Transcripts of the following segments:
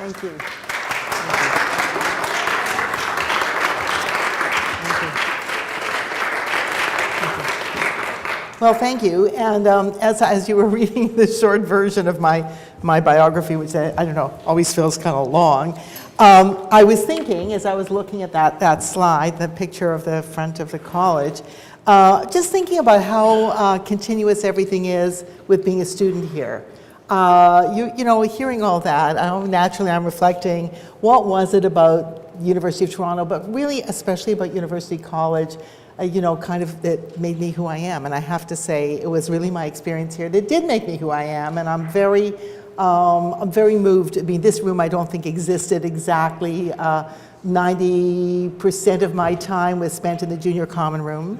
Thank you. Well, thank you. And as you were reading the short version of my biography, which I don't know, always feels kind of long, I was thinking, as I was looking at that slide, the picture of the front of the college, just thinking about how continuous everything is with being a student here. You know, hearing all that, naturally I'm reflecting, what was it about University of Toronto, but really especially about University College, you know, kind of that made me who I am. And I have to say, it was really my experience here that did make me who I am, and I'm very moved. I mean, this room I don't think existed exactly. 90% of my time was spent in the junior common room,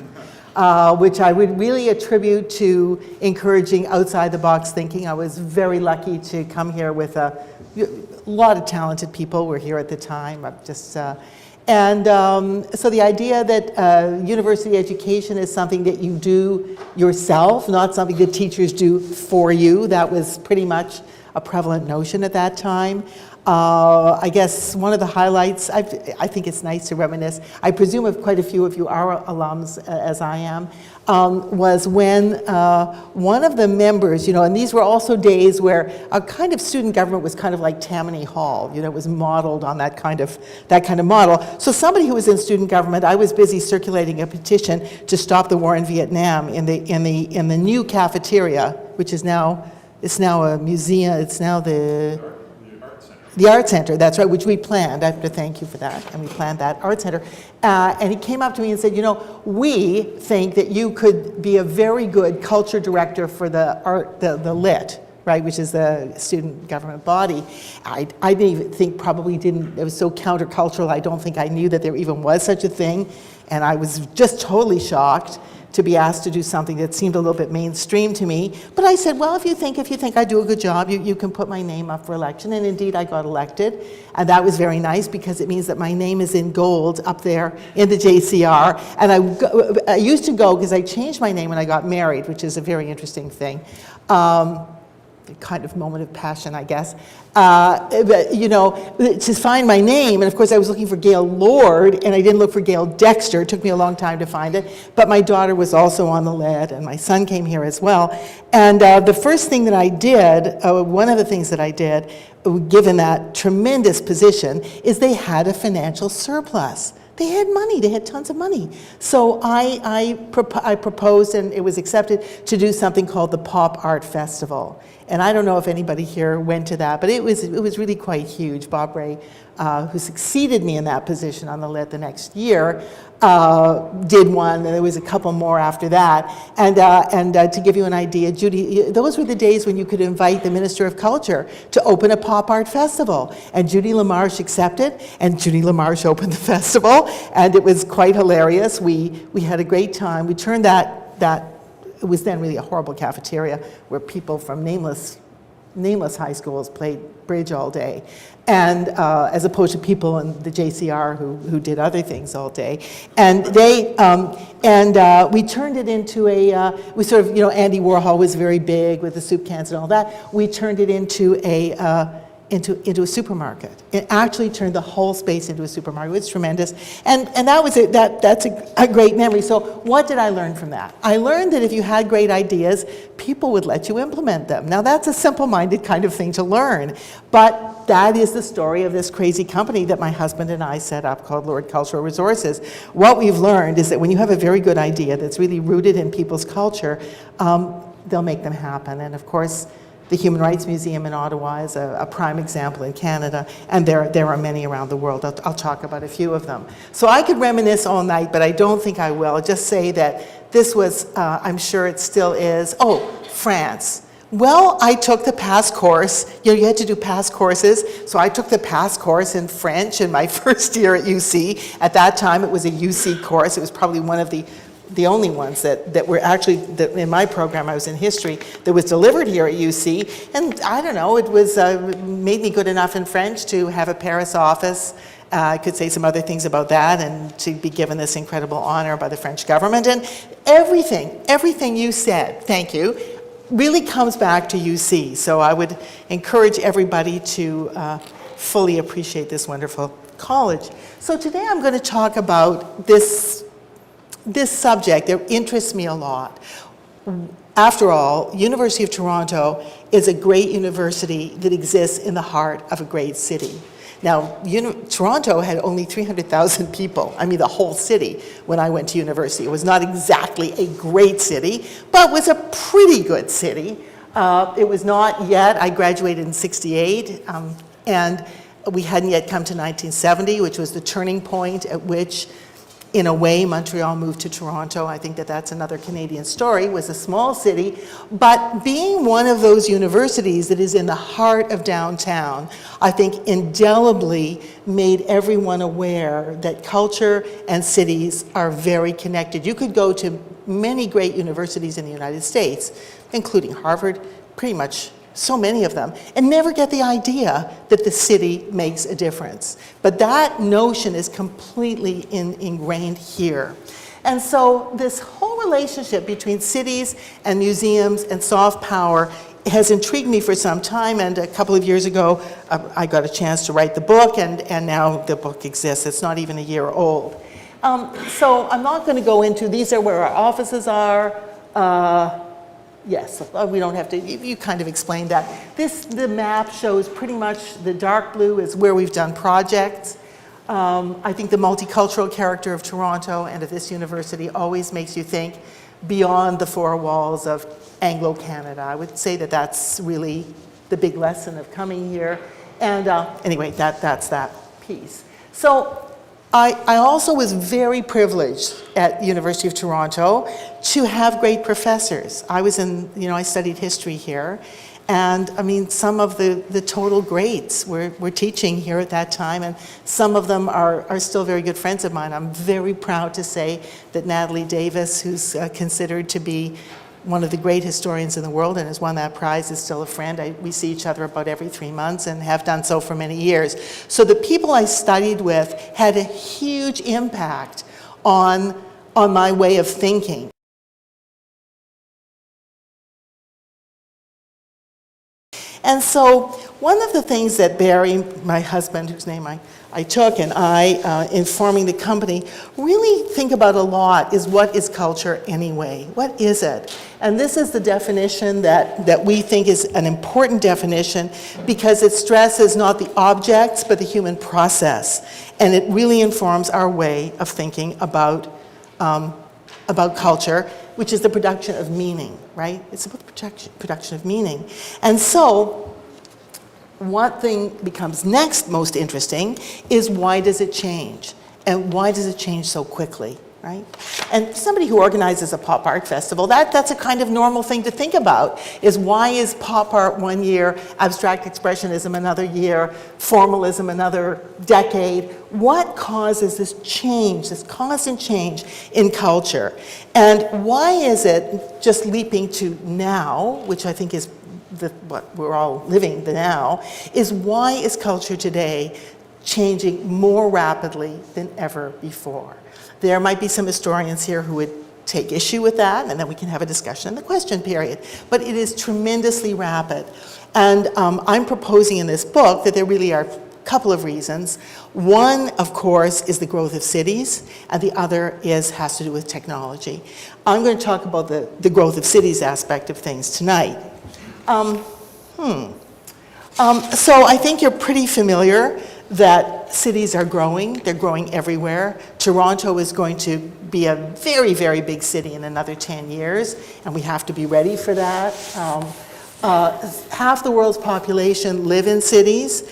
which I would really attribute to encouraging outside the box thinking. I was very lucky to come here with a lot of talented people were here at the time. So the idea that university education is something that you do yourself, not something that teachers do for you, that was pretty much a prevalent notion at that time. I guess one of the highlights, I think it's nice to reminisce, I presume if quite a few of you are alums, as I am, was when one of the members, you know, and these were also days where a kind of student government was kind of like Tammany Hall, you know, it was modeled on that kind of model. So somebody who was in student government, I was busy circulating a petition to stop the war in Vietnam in the new cafeteria, which is now, it's now a museum, it's now the Art Center, that's right, which we planned. I have to thank you for that. And we planned that Art Center. And he came up to me and said, you know, we think that you could be a very good culture director for the LIT, right, which is the student government body. I didn't even think, it was so countercultural, I don't think I knew that there even was such a thing. And I was just totally shocked to be asked to do something that seemed a little bit mainstream to me. But I said, well, if you think I do a good job, you can put my name up for election. And indeed, I got elected. And that was very nice because it means that my name is in gold up there in the JCR. And I used to go, because I changed my name when I got married, which is a very interesting thing. Kind of moment of passion, I guess. You know, to find my name, and of course I was looking for Gail Lord, and I didn't look for Gail Dexter. It took me a long time to find it. But my daughter was also on the LIT, and my son came here as well. And the first thing that I did, one of the things that I did, given that tremendous position, is they had a financial surplus. They had money, they had tons of money. So I proposed, and it was accepted, to do something called the Pop Art Festival. And I don't know if anybody here went to that, but it was really quite huge. Bob Ray, who succeeded me in that position on the LIT the next year, did one, and there was a couple more after that. And to give you an idea, Judy, those were the days when you could invite the Minister of Culture to open a pop art festival. And Judy LaMarche accepted, and Judy LaMarche opened the festival, and it was quite hilarious. We had a great time. We turned that it was then really a horrible cafeteria where people from nameless high schools played bridge all day, and as opposed to people in the JCR who did other things all day. And we turned it into we sort of, you know, Andy Warhol was very big with the soup cans and all that. We turned it into a supermarket. It actually turned the whole space into a supermarket. It was tremendous. And that was that's a great memory. So what did I learn from that? I learned that if you had great ideas, people would let you implement them. Now that's a simple-minded kind of thing to learn, but that is the story of this crazy company that my husband and I set up called Lord Cultural Resources. What we've learned is that when you have a very good idea that's really rooted in people's culture, they'll make them happen. And of course, the Human Rights Museum in Ottawa is a prime example in Canada, and there are many around the world. I'll talk about a few of them. So I could reminisce all night, but I don't think I will. I'll just say that this was, I'm sure it still is, France. Well, I took the PASS course. You know, you had to do PASS courses, so I took the PASS course in French in my first year at UC. At that time, it was a UC course. It was probably one of the only ones that were actually, in my program, I was in history, that was delivered here at UC. And I don't know, it was made me good enough in French to have a Paris office. I could say some other things about that, and to be given this incredible honor by the French government. And everything you said, thank you, really comes back to UC. So I would encourage everybody to fully appreciate this wonderful college. So today I'm going to talk about this subject that interests me a lot. After all, University of Toronto is a great university that exists in the heart of a great city. Now, Toronto had only 300,000 people, I mean the whole city, when I went to university. It was not exactly a great city, but was a pretty good city. It was not yet, I graduated in '68, and we hadn't yet come to 1970, which was the turning point at which, in a way, Montreal moved to Toronto. I think that that's another Canadian story. It was a small city, but being one of those universities that is in the heart of downtown, I think indelibly made everyone aware that culture and cities are very connected. You could go to many great universities in the United States, including Harvard, pretty much so many of them, and never get the idea that the city makes a difference. But that notion is completely ingrained here. And so this whole relationship between cities and museums and soft power has intrigued me for some time, and a couple of years ago I got a chance to write the book, and now the book exists. It's not even a year old. So I'm not going to go into, these are where our offices are. Yes, we don't have to, you kind of explained that. The map shows pretty much the dark blue is where we've done projects. I think the multicultural character of Toronto and of this university always makes you think beyond the four walls of Anglo-Canada. I would say that that's really the big lesson of coming here. And anyway, that's that piece. So I also was very privileged at the University of Toronto to have great professors. I studied history here, and I mean, some of the total greats were teaching here at that time, and some of them are still very good friends of mine. I'm very proud to say that Natalie Davis, who's considered to be one of the great historians in the world and has won that prize, is still a friend. We see each other about every 3 months and have done so for many years. So the people I studied with had a huge impact on my way of thinking. And so one of the things that Barry, my husband, whose name I took, and I, in forming the company, really think about a lot is, what is culture anyway? What is it? And this is the definition that we think is an important definition, because it stresses not the objects, but the human process. And it really informs our way of thinking about culture, which is the production of meaning, right? It's about the production of meaning. And so, what thing becomes next most interesting is, why does it change? And why does it change so quickly, right? And somebody who organizes a pop art festival, that's a kind of normal thing to think about, is why is pop art one year, abstract expressionism another year, formalism another decade? What causes this change, this constant change in culture? And why is it just leaping to now, which I think is what we're all living the now, is why is culture today changing more rapidly than ever before? There might be some historians here who would take issue with that, and then we can have a discussion in the question period. But it is tremendously rapid. And I'm proposing in this book that there really are a couple of reasons. One, of course, is the growth of cities, and the other has to do with technology. I'm going to talk about the growth of cities aspect of things tonight. So I think you're pretty familiar that cities are growing. They're growing everywhere. Toronto is going to be a very, very big city in another 10 years, and we have to be ready for that. Half the world's population live in cities,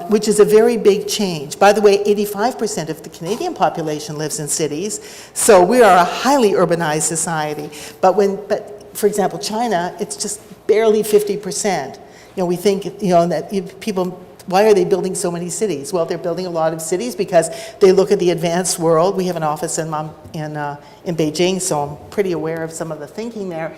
which is a very big change. By the way, 85% of the Canadian population lives in cities, so we are a highly urbanized society. But for example, China, it's just barely 50%. We think, that people, why are they building so many cities? Well, they're building a lot of cities because they look at the advanced world. We have an office in Beijing, so I'm pretty aware of some of the thinking there.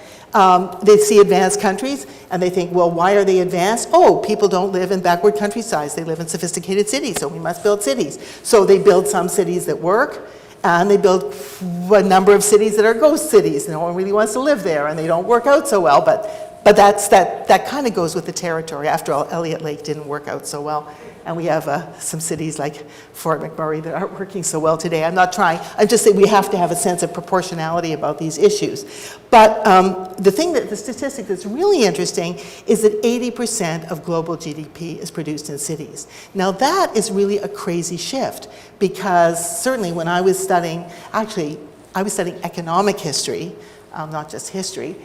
They see advanced countries, and they think, well, why are they advanced? Oh, people don't live in backward countrysides. They live in sophisticated cities, so we must build cities. So they build some cities that work, and they build a number of cities that are ghost cities. No one really wants to live there, and they don't work out so well, but But that kind of goes with the territory. After all, Elliott Lake didn't work out so well. And we have some cities like Fort McMurray that aren't working so well today. I'm not trying, I'm just saying we have to have a sense of proportionality about these issues. But the statistic that's really interesting is that 80% of global GDP is produced in cities. Now that is really a crazy shift, because certainly when I was studying, actually I was studying economic history, not just history.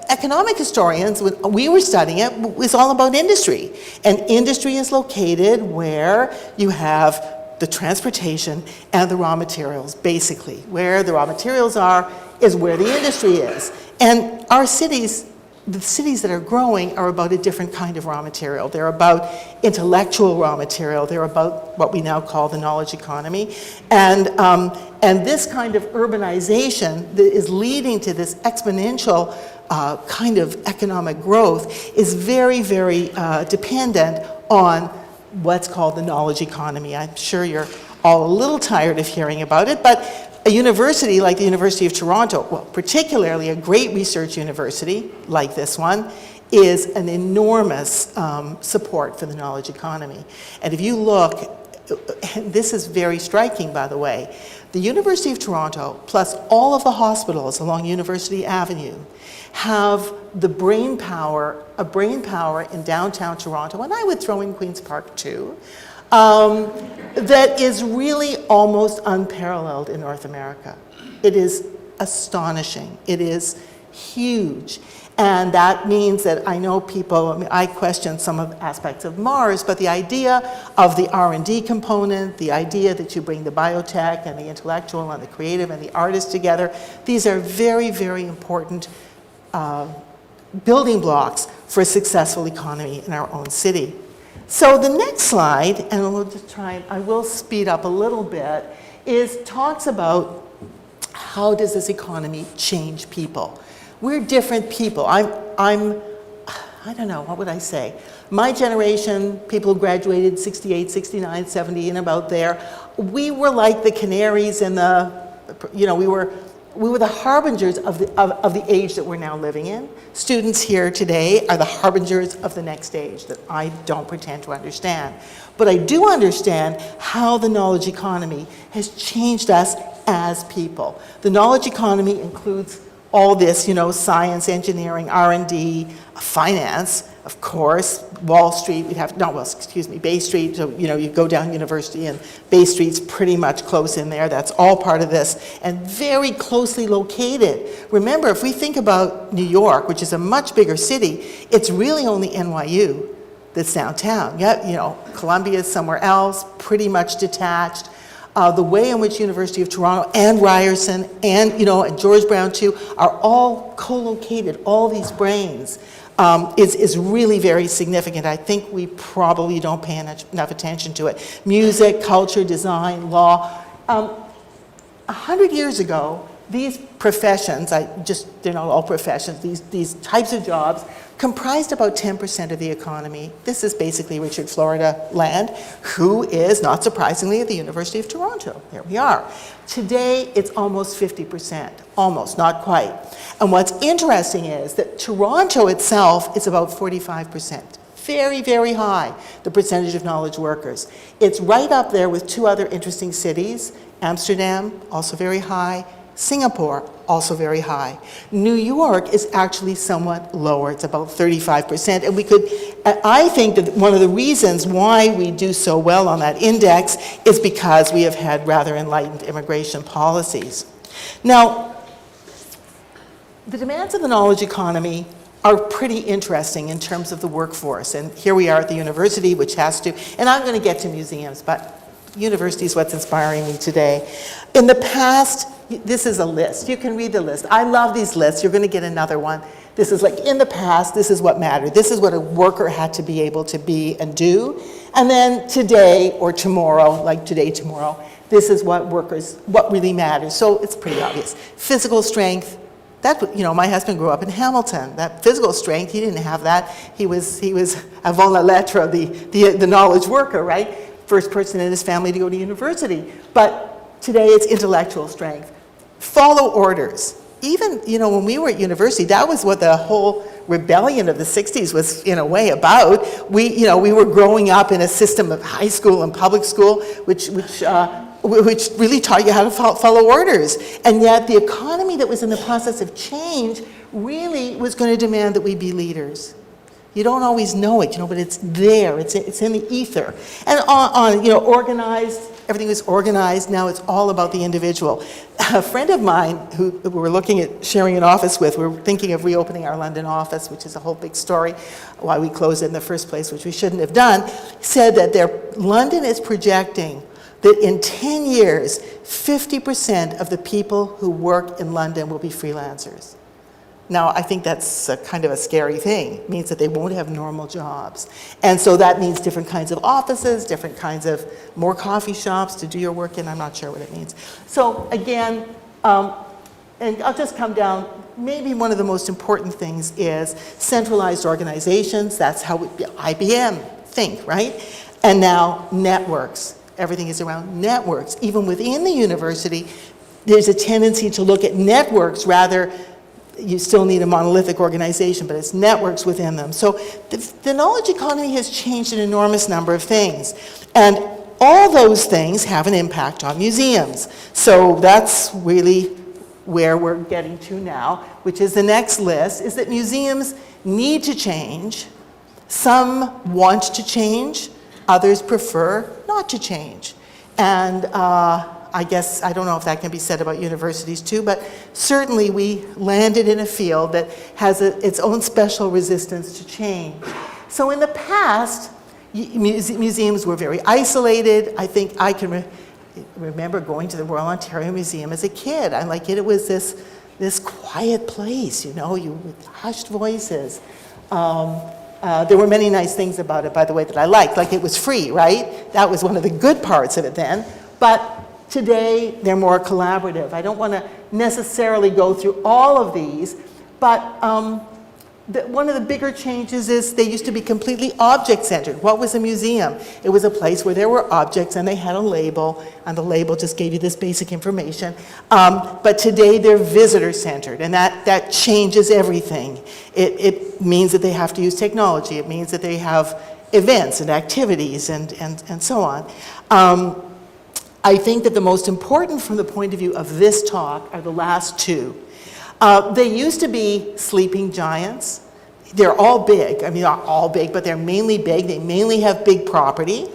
Economic historians, when we were studying it, was all about industry. And industry is located where you have the transportation and the raw materials, basically. Where the raw materials are is where the industry is. And our cities, the cities that are growing, are about a different kind of raw material. They're about intellectual raw material. They're about what we now call the knowledge economy. And this kind of urbanization that is leading to this exponential kind of economic growth is very, very dependent on what's called the knowledge economy. I'm sure you're all a little tired of hearing about it, but a university like the University of Toronto, well, particularly a great research university like this one, is an enormous support for the knowledge economy. And if you look, and this is very striking, by the way, the University of Toronto, plus all of the hospitals along University Avenue, have the brain power in downtown Toronto, and I would throw in Queen's Park too, that is really almost unparalleled in North America. It is astonishing. It is huge. And that means that I know people, I mean, I question some of the aspects of Mars, but the idea of the R&D component, the idea that you bring the biotech and the intellectual and the creative and the artist together, these are very, very important building blocks for a successful economy in our own city. So the next slide, and we'll just try, I will speed up a little bit, talks about how does this economy change people. We're different people. I don't know, what would I say? My generation, people who graduated 68, 69, 70, and about there, we were like the canaries in the, you know, we were the harbingers of the age that we're now living in. Students here today are the harbingers of the next age that I don't pretend to understand. But I do understand how the knowledge economy has changed us as people. The knowledge economy includes all this, you know, science, engineering, R&D, finance, of course, Wall Street, Bay Street, so, you know, you go down University and Bay Street's pretty much close in there. That's all part of this and very closely located. Remember, if we think about New York, which is a much bigger city, it's really only NYU that's downtown. Yeah, you know, Columbia is somewhere else, pretty much detached. The way in which University of Toronto and Ryerson and, you know, and George Brown too are all co-located, all these brains, is really very significant. I think we probably don't pay enough attention to it. Music, culture, design, law. 100 years ago, these professions, they're not all professions, these types of jobs comprised about 10% of the economy. This is basically Richard Florida land, who is, not surprisingly, at the University of Toronto. There we are. Today, it's almost 50%, almost, not quite. And what's interesting is that Toronto itself is about 45%. Very, very high, the percentage of knowledge workers. It's right up there with two other interesting cities, Amsterdam, also very high, Singapore, also very high. New York is actually somewhat lower. It's about 35%. And I think that one of the reasons why we do so well on that index is because we have had rather enlightened immigration policies. Now, the demands of the knowledge economy are pretty interesting in terms of the workforce. And here we are at the university, which has to, and I'm going to get to museums, but university is what's inspiring me today. In the past, this is a list. You can read the list. I love these lists. You're going to get another one. This is like, in the past, this is what mattered. This is what a worker had to be able to be and do. And then today or tomorrow, like today, tomorrow, this is what really matters. So it's pretty obvious. Physical strength. That, you know, my husband grew up in Hamilton. That physical strength, he didn't have that. He was avant la lettre, the knowledge worker, right? First person in his family to go to university. But today it's intellectual strength. Follow orders. even, when we were at university, that was what the whole rebellion of the 60s was in a way about. We were growing up in a system of high school and public school, which really taught you how to follow orders. And yet the economy that was in the process of change really was going to demand that we be leaders. You don't always know it, but it's there. It's in the ether. And organized. Everything was organized. Now it's all about the individual. A friend of mine who we're looking at sharing an office with, we're thinking of reopening our London office, which is a whole big story, why we closed it in the first place, which we shouldn't have done, said that London is projecting that in 10 years, 50% of the people who work in London will be freelancers. Now, I think that's kind of a scary thing. It means that they won't have normal jobs. And so that means different kinds of offices, different kinds of more coffee shops to do your work in. I'm not sure what it means. So again, and I'll just come down, maybe one of the most important things is centralized organizations. That's how IBM think, right? And now networks. Everything is around networks. Even within the university, there's a tendency to look at networks rather. You still need a monolithic organization, but it's networks within them. So the knowledge economy has changed an enormous number of things. And all those things have an impact on museums. So that's really where we're getting to now, which is the next list, is that museums need to change. Some want to change, others prefer not to change. And I guess, I don't know if that can be said about universities too, but certainly we landed in a field that has its own special resistance to change. So in the past, museums were very isolated. I think I can remember going to the Royal Ontario Museum as a kid. I like it. It was this quiet place, with hushed voices. There were many nice things about it, by the way, that I liked. Like it was free, right? That was one of the good parts of it then. But today, they're more collaborative. I don't want to necessarily go through all of these, but one of the bigger changes is they used to be completely object-centered. What was a museum? It was a place where there were objects and they had a label, and the label just gave you this basic information. But today, they're visitor-centered, and that changes everything. It means that they have to use technology. It means that they have events and activities and so on. I think that the most important from the point of view of this talk are the last two. They used to be sleeping giants. They're all big. I mean, not all big, but they're mainly big. They mainly have big property.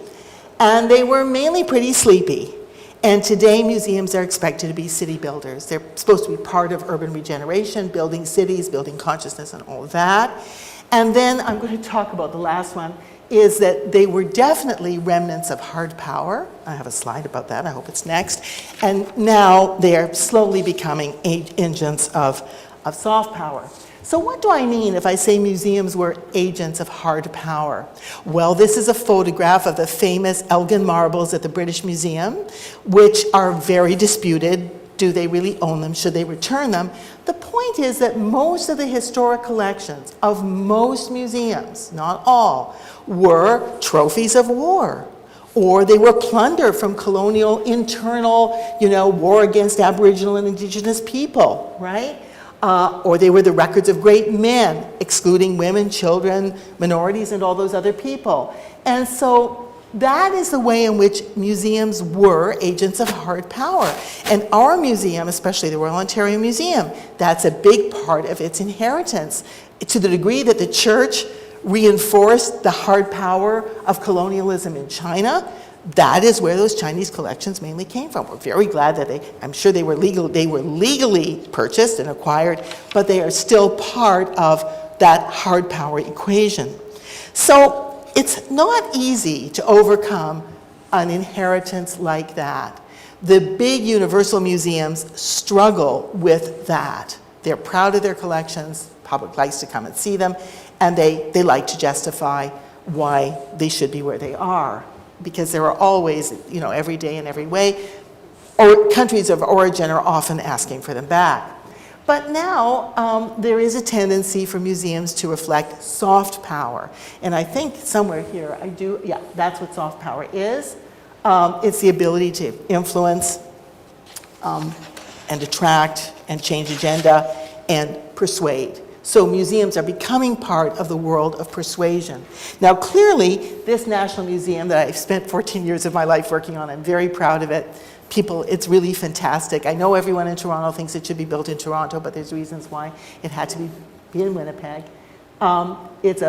And they were mainly pretty sleepy. And today, museums are expected to be city builders. They're supposed to be part of urban regeneration, building cities, building consciousness, and all of that. And then I'm going to talk about the last one, is that they were definitely remnants of hard power. I have a slide about that. I hope it's next. And now they're slowly becoming agents of soft power. So what do I mean if I say museums were agents of hard power? Well, this is a photograph of the famous Elgin marbles at the British Museum, which are very disputed. Do they really own them? Should they return them? The point is that most of the historic collections of most museums, not all, were trophies of war, or they were plunder from colonial internal, war against Aboriginal and Indigenous people, right? Or they were the records of great men, excluding women, children, minorities, and all those other people. And so that is the way in which museums were agents of hard power. And our museum, especially the Royal Ontario Museum, that's a big part of its inheritance, to the degree that the church reinforced the hard power of colonialism in China. That is where those Chinese collections mainly came from. We're very glad that I'm sure they were legally purchased and acquired, but they are still part of that hard power equation. So it's not easy to overcome an inheritance like that. The big universal museums struggle with that. They're proud of their collections, the public likes to come and see them, and they like to justify why they should be where they are, because there are always, every day in every way, or countries of origin are often asking for them back. But now there is a tendency for museums to reflect soft power. And I think somewhere here that's what soft power is. It's the ability to influence and attract and change agenda and persuade. So museums are becoming part of the world of persuasion. Now clearly, this National Museum that I've spent 14 years of my life working on, I'm very proud of it. People, it's really fantastic. I know everyone in Toronto thinks it should be built in Toronto, but there's reasons why it had to be in Winnipeg. This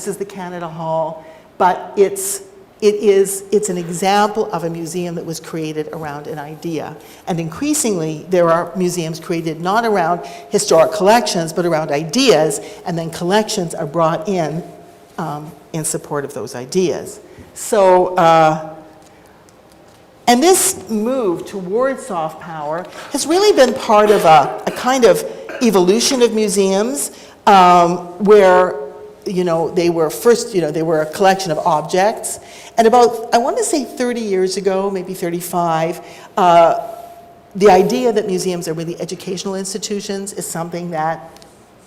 is the Canada Hall, but it's an example of a museum that was created around an idea. And increasingly, there are museums created not around historic collections, but around ideas, and then collections are brought in support of those ideas. So, and this move towards soft power has really been part of a kind of evolution of museums where, they were first, they were a collection of objects. And about, I want to say 30 years ago, maybe 35, the idea that museums are really educational institutions is something that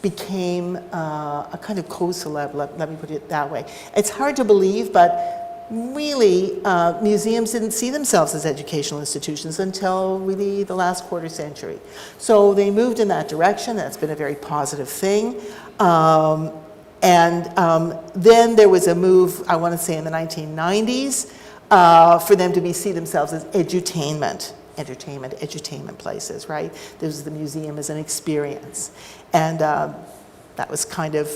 became a kind of co-celeb, let me put it that way. It's hard to believe, but really, museums didn't see themselves as educational institutions until really the last quarter century. So they moved in that direction. That's been a very positive thing. Then there was a move, I want to say in the 1990s, for them to see themselves as edutainment places, right? There was the museum as an experience. And that was kind of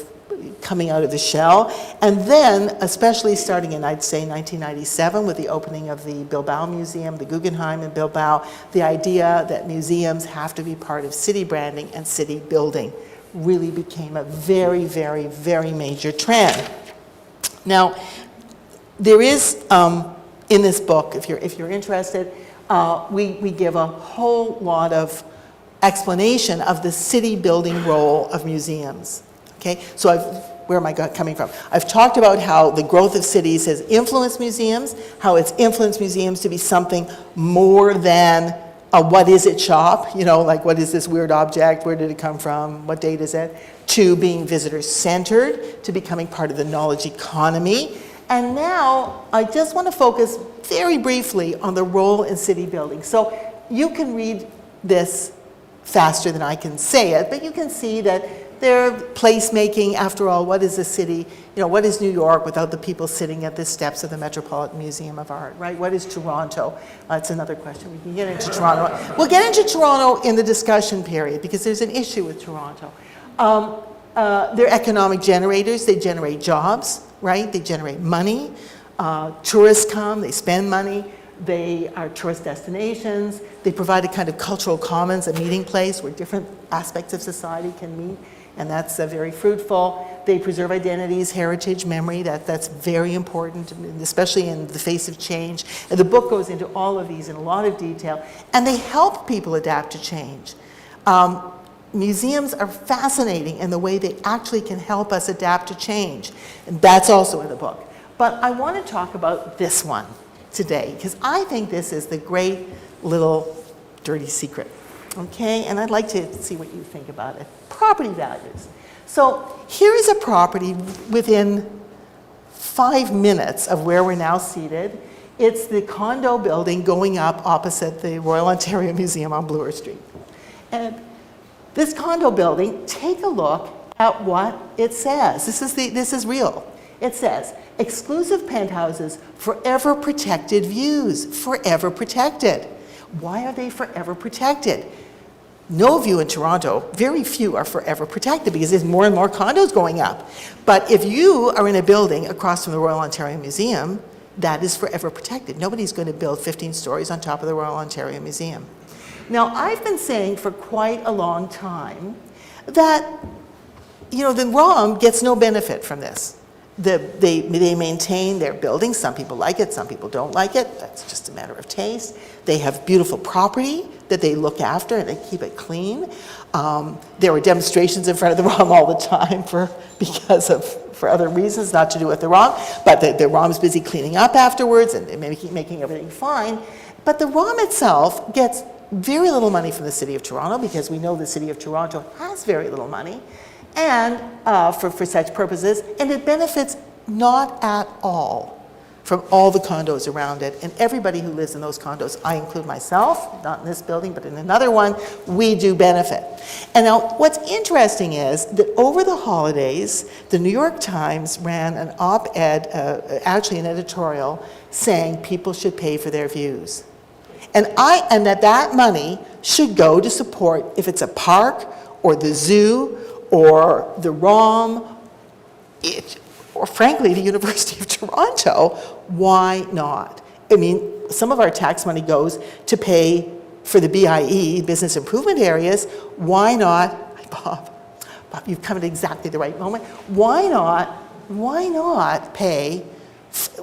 coming out of the shell. And then, especially starting in, I'd say, 1997, with the opening of the Bilbao Museum, the Guggenheim in Bilbao, the idea that museums have to be part of city branding and city building really became a very, very, very major trend. Now, there is, in this book, if you're interested, we give a whole lot of explanation of the city building role of museums. Okay, so where am I coming from? I've talked about how the growth of cities has influenced museums, how it's influenced museums to be something more than a what is it shop, like what is this weird object, where did it come from, what date is it, to being visitor-centered, to becoming part of the knowledge economy. And now I just want to focus very briefly on the role in city building. So you can read this faster than I can say it, but you can see that they're placemaking. After all, what is a city? What is New York without the people sitting at the steps of the Metropolitan Museum of Art, right? What is Toronto? That's another question. We can get into Toronto. We'll get into Toronto in the discussion period because there's an issue with Toronto. They're economic generators. They generate jobs, right? They generate money. Tourists come, they spend money. They are tourist destinations. They provide a kind of cultural commons, a meeting place where different aspects of society can meet, and that's very fruitful. They preserve identities, heritage, memory. That's very important, especially in the face of change. And the book goes into all of these in a lot of detail, and they help people adapt to change. Museums are fascinating in the way they actually can help us adapt to change, and that's also in the book. But I want to talk about this one today, because I think this is the great little dirty secret, okay? And I'd like to see what you think about it. Property values. So here is a property within 5 minutes of where we're now seated. It's the condo building going up opposite the Royal Ontario Museum on Bloor Street. And this condo building, take a look at what it says. This is real. It says, exclusive penthouses, forever protected views, forever protected. Why are they forever protected? No view in Toronto, very few are forever protected because there's more and more condos going up. But if you are in a building across from the Royal Ontario Museum, that is forever protected. Nobody's going to build 15 stories on top of the Royal Ontario Museum. Now, I've been saying for quite a long time that, the ROM gets no benefit from this. They maintain their buildings. Some people like it, some people don't like it. That's just a matter of taste. They have beautiful property that they look after and they keep it clean. There were demonstrations in front of the ROM all the time for other reasons, not to do with the ROM, but the ROM's busy cleaning up afterwards and making everything fine. But the ROM itself gets very little money from the City of Toronto because we know the City of Toronto has very little money and for such purposes, and it benefits not at all from all the condos around it. And everybody who lives in those condos, I include myself, not in this building, but in another one, we do benefit. And now what's interesting is that over the holidays, the New York Times ran an op-ed, actually an editorial, saying people should pay for their views. And that money should go to support, if it's a park, or the zoo, or the ROM, or frankly, the University of Toronto. Why not? I mean, some of our tax money goes to pay for the BIE, business improvement areas. Why not, Bob, you've come at exactly the right moment. Why not pay,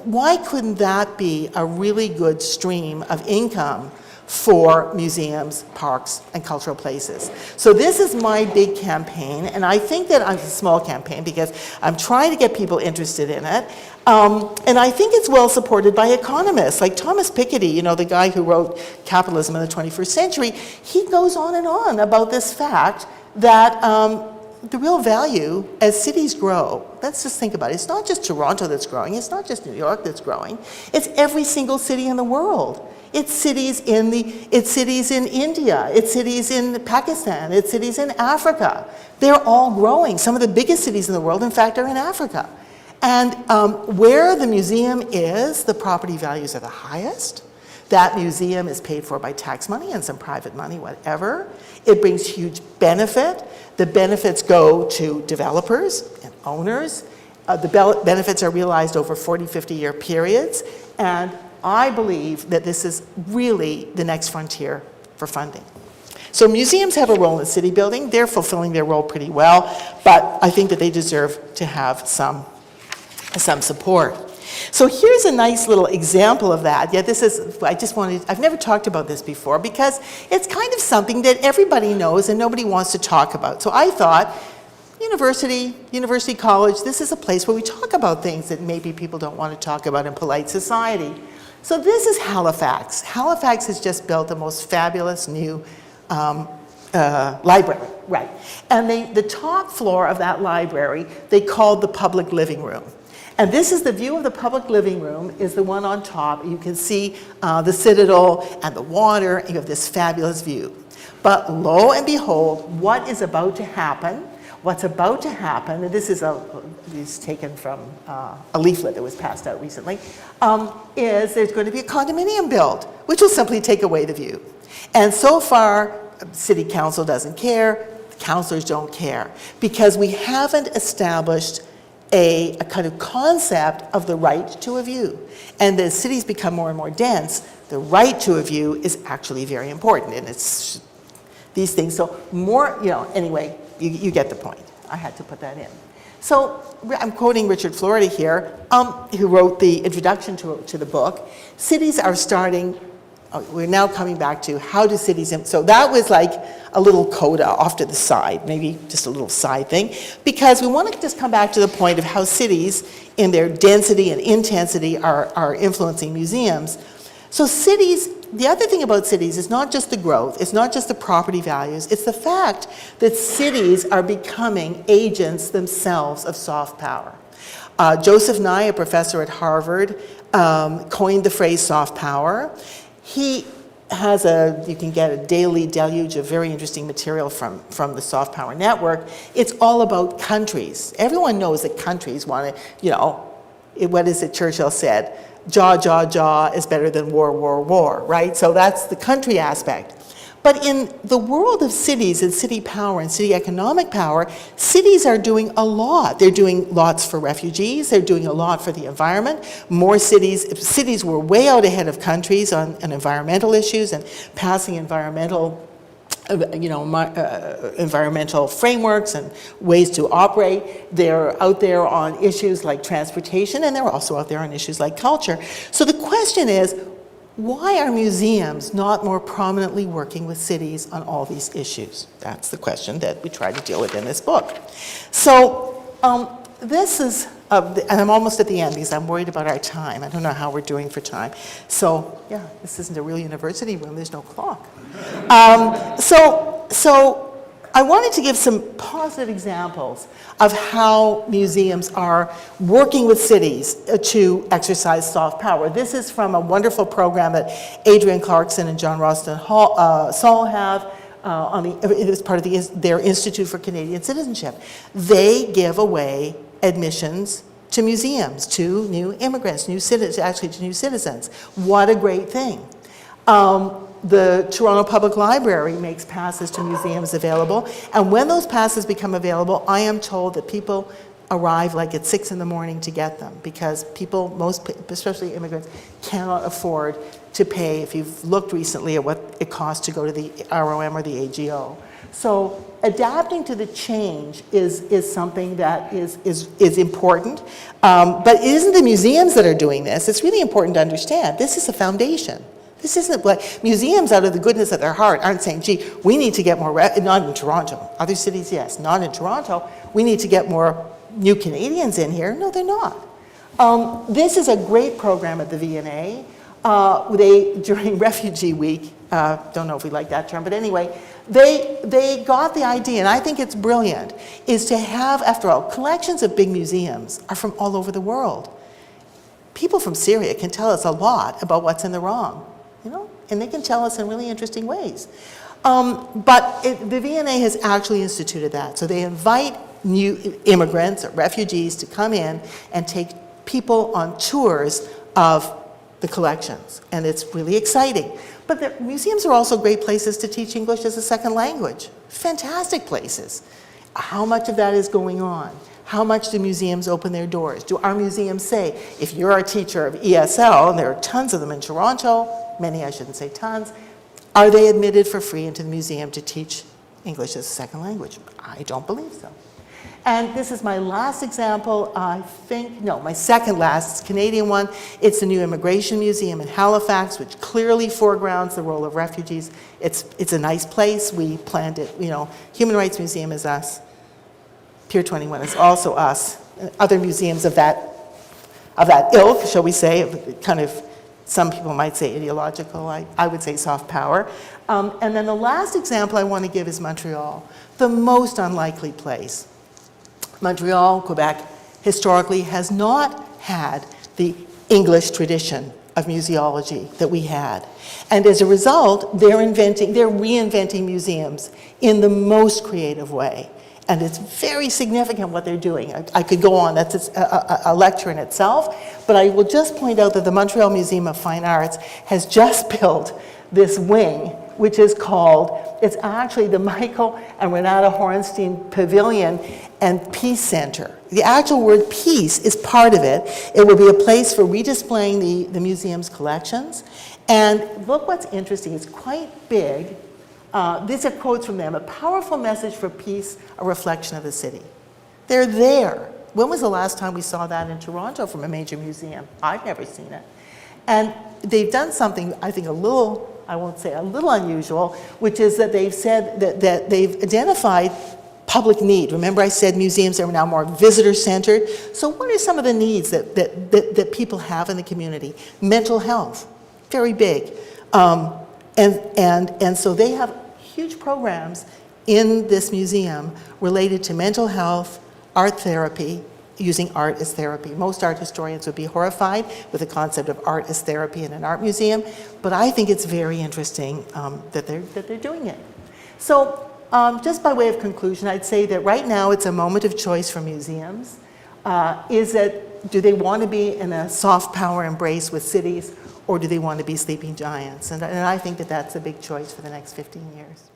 why couldn't that be a really good stream of income for museums, parks, and cultural places? So this is my big campaign, and I think that it's a small campaign because I'm trying to get people interested in it. And I think it's well supported by economists, like Thomas Piketty, the guy who wrote Capitalism in the 21st Century. He goes on and on about this fact that the real value as cities grow, let's just think about it. It's not just Toronto that's growing. It's not just New York that's growing. It's every single city in the world. It's cities in India, it's cities in Pakistan, it's cities in Africa. They're all growing. Some of the biggest cities in the world, in fact, are in Africa. And where the museum is, the property values are the highest. That museum is paid for by tax money and some private money, whatever. It brings huge benefit. The benefits go to developers and owners. The benefits are realized over 40, 50-year periods. And I believe that this is really the next frontier for funding. So museums have a role in city building. They're fulfilling their role pretty well, but I think that they deserve to have some support. So here's a nice little example of that. Yeah, I've never talked about this before because it's kind of something that everybody knows and nobody wants to talk about. So I thought, university college, this is a place where we talk about things that maybe people don't want to talk about in polite society. So this is Halifax. Halifax has just built the most fabulous new library, right? And the top floor of that library, they called the public living room. And this is the view of the public living room, is the one on top. You can see the Citadel and the water, and you have this fabulous view. But lo and behold, what is about to happen? What's about to happen, and this is taken from a leaflet that was passed out recently, is there's going to be a condominium built, which will simply take away the view. And so far, City Council doesn't care, the councillors don't care, because we haven't established a kind of concept of the right to a view. And as cities become more and more dense, the right to a view is actually very important, and it's these things. So more, anyway, you get the point. I had to put that in. So I'm quoting Richard Florida here, who wrote the introduction to the book. Cities are starting, we're now coming back to how do cities, so that was like a little coda off to the side, maybe just a little side thing, because we want to just come back to the point of how cities in their density and intensity are influencing museums. So cities, the other thing about cities is not just the growth, it's not just the property values, it's the fact that cities are becoming agents themselves of soft power. Joseph Nye, a professor at Harvard, coined the phrase soft power. He has you can get a daily deluge of very interesting material from the Soft Power Network. It's all about countries. Everyone knows that countries want to, what is it Churchill said? Jaw is better than war, right? So that's the country aspect. But in the world of cities and city power and city economic power, cities are doing a lot. They're doing lots for refugees. They're doing a lot for the environment. More cities were way out ahead of countries on environmental issues and passing environmental frameworks and ways to operate. They're out there on issues like transportation, and they're also out there on issues like culture. So the question is, why are museums not more prominently working with cities on all these issues? That's the question that we try to deal with in this book. So this is, and I'm almost at the end because I'm worried about our time. I don't know how we're doing for time. So yeah, this isn't a real university room, there's no clock. So I wanted to give some positive examples of how museums are working with cities to exercise soft power. This is from a wonderful program that Adrian Clarkson and John Ralston Saul have it was part of their Institute for Canadian Citizenship. They give away admissions to museums, to new immigrants, new citizens, actually to new citizens. What a great thing. The Toronto Public Library makes passes to museums available, and when those passes become available, I am told that people arrive like at 6 in the morning to get them, because people, especially immigrants, cannot afford to pay, if you've looked recently at what it costs to go to the ROM or the AGO. So adapting to the change is something that is important, but it isn't the museums that are doing this. It's really important to understand this is a foundation. This isn't like museums out of the goodness of their heart aren't saying, gee, we need to get more, not in Toronto. Other cities, yes, not in Toronto. We need to get more new Canadians in here. No, they're not. This is a great program at the V&A. During Refugee Week, don't know if we like that term, but anyway, they got the idea, and I think it's brilliant, is to have, after all, collections of big museums are from all over the world. People from Syria can tell us a lot about what's in the ROM. And they can tell us in really interesting ways. The V&A has actually instituted that. So they invite new immigrants or refugees to come in and take people on tours of the collections. And it's really exciting. But the museums are also great places to teach English as a second language. Fantastic places. How much of that is going on? How much do museums open their doors? Do our museums say, if you're a teacher of ESL, and there are tons of them in Toronto, many, I shouldn't say tons, are they admitted for free into the museum to teach English as a second language? I don't believe so. And this is my last example, my second last Canadian one. It's the new Immigration Museum in Halifax, which clearly foregrounds the role of refugees. It's a nice place. We planned it, Human Rights Museum is us. Pier 21 is also us. Other museums of that ilk, shall we say, kind of, some people might say ideological, I would say soft power. And then the last example I want to give is Montreal, the most unlikely place. Montreal, Quebec, historically has not had the English tradition of museology that we had. And as a result, they're reinventing museums in the most creative way. And it's very significant what they're doing. I could go on, that's a lecture in itself, but I will just point out that the Montreal Museum of Fine Arts has just built this wing, which is called, it's actually the Michael and Renata Horenstein Pavilion and Peace Center. The actual word peace is part of it. It will be a place for redisplaying the museum's collections. And look what's interesting, it's quite big. These are quotes from them. A powerful message for peace, a reflection of the city. They're there. When was the last time we saw that in Toronto from a major museum? I've never seen it. And they've done something, I think, I won't say a little unusual, which is that they've said that they've identified public need. Remember I said museums are now more visitor-centered? So what are some of the needs that people have in the community? Mental health, very big. And so they have huge programs in this museum related to mental health, art therapy, using art as therapy. Most art historians would be horrified with the concept of art as therapy in an art museum, but I think it's very interesting that they're doing it. So just by way of conclusion, I'd say that right now it's a moment of choice for museums. Do they want to be in a soft power embrace with cities, or do they want to be sleeping giants? And I think that that's a big choice for the next 15 years.